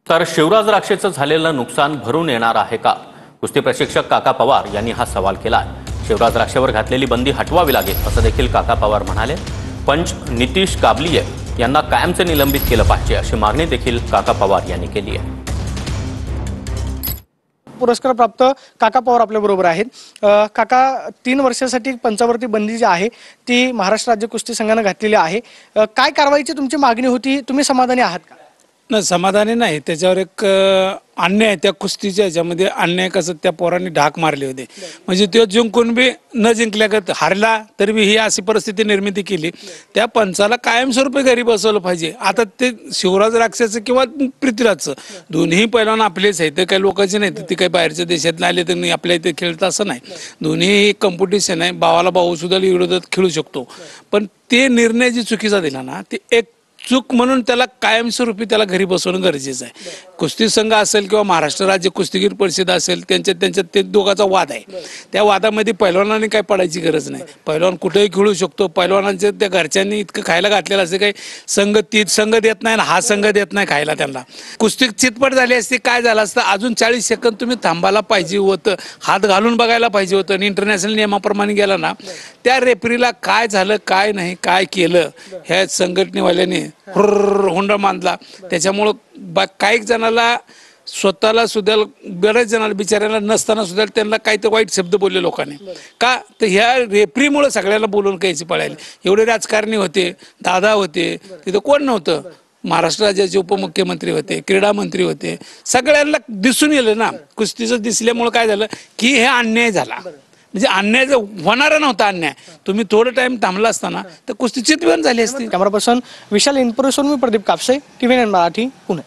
तर शिवराज राक्षेचं झालेलं नुकसान भरून येणार आहे का? कुस्ती प्रशिक्षक काका पवार यांनी हा सवाल केला आहे। शिवराज राक्षेवर घातलेली बंदी हटवावी लागेल असं देखील काका पवार म्हणाले। पंच नितीश काबलिये यांना कायमचे निलंबित केलं पाहिजे अशी मागणी देखील काका पवार यांनी केली आहे। पुरस्कार प्राप्त काका पवार आपल्या बरोबर आहेत। काका, 3 वर्षासाठी पंचावरती बंदी जी आहे ती महाराष्ट्र राज्य कुस्ती संघाने घातलेली आहे। काय कारवाईची तुमची मागणी होती? तुम्ही समाधानी आहात का? नाही, समाधानी नाही। त्याच्यावर एक अन्याय, त्या कुस्तीच्या ह्याच्यामध्ये अन्याय कसं त्या पोरांनी ढाक मारले होते, म्हणजे तो जिंकून बी न जिंकल्यागत हारला तरी बी ही अशी परिस्थिती निर्मिती केली। त्या पंचाला कायमस्वरूपी घरी बसवलं पाहिजे। आता ते शिवराज राक्षसचं किंवा पृथ्वीराजचं दोन्ही पैलवान आपलेच आहेत, ते काही लोकांचे नाहीत, ते काही बाहेरच्या देशातले आले तर आपल्या इथे खेळत असं नाही। दोन्ही कॉम्पिटिशन आहे, भावाला भाऊ सुद्धा विरोधात खेळू शकतो। पण ते निर्णय जी चुकीचा दिला ना, ते एक चूक म्हणून त्याला कायमस्वरूपी त्याला घरी बसवणं गरजेचं आहे। कुस्ती संघ असेल किंवा महाराष्ट्र राज्य कुस्तीगीर परिषद असेल, त्यांच्यात ते दोघांचा वाद आहे। त्या वादामध्ये पैलवानांनी काय पडायची गरज नाही। पैलवान कुठेही खेळू शकतो। पैलवानांच्या त्या घरच्यांनी इतकं खायला घातलेलं असते, काही संघ देत नाही, हा संघ देत नाही खायला त्यांना। कुस्ती चितपट झाली असती, काय झालं असतं, अजून 40 सेकंद तुम्ही थांबायला पाहिजे होतं, हात घालून बघायला पाहिजे होतं। आणि इंटरनॅशनल नियमाप्रमाणे गेला ना, त्या रेफरीला काय झालं काय नाही काय केलं ह्या संघटनेवाल्याने हुंडा मानला। त्याच्यामुळं काही जणाला स्वतःला सुद्धा, बऱ्याच जणांना बिचाऱ्याला नसताना सुद्धा त्यांना काहीतरी वाईट शब्द बोलले लोकांनी। का तर ह्या रेफरीमुळे सगळ्याला बोलून कायची पळायला। एवढे राजकारणी होते, दादा होते, तिथं कोण नव्हतं। महाराष्ट्र राज्याचे उपमुख्यमंत्री होते, क्रीडा मंत्री होते, सगळ्यांना दिसून येलं ना। कुस्तीचं दिसल्यामुळे काय झालं की हे अन्याय झाला, म्हणजे अन्याय होणारा नव्हता अन्याय। तुम्ही थोडं टाइम थांबला असताना तर कुस्ती चितवण झाली असती। कॅमेरा पर्सन विशाल इनपुरेशन, मी प्रदीप कापसे, TV9 मराठी, पुणे।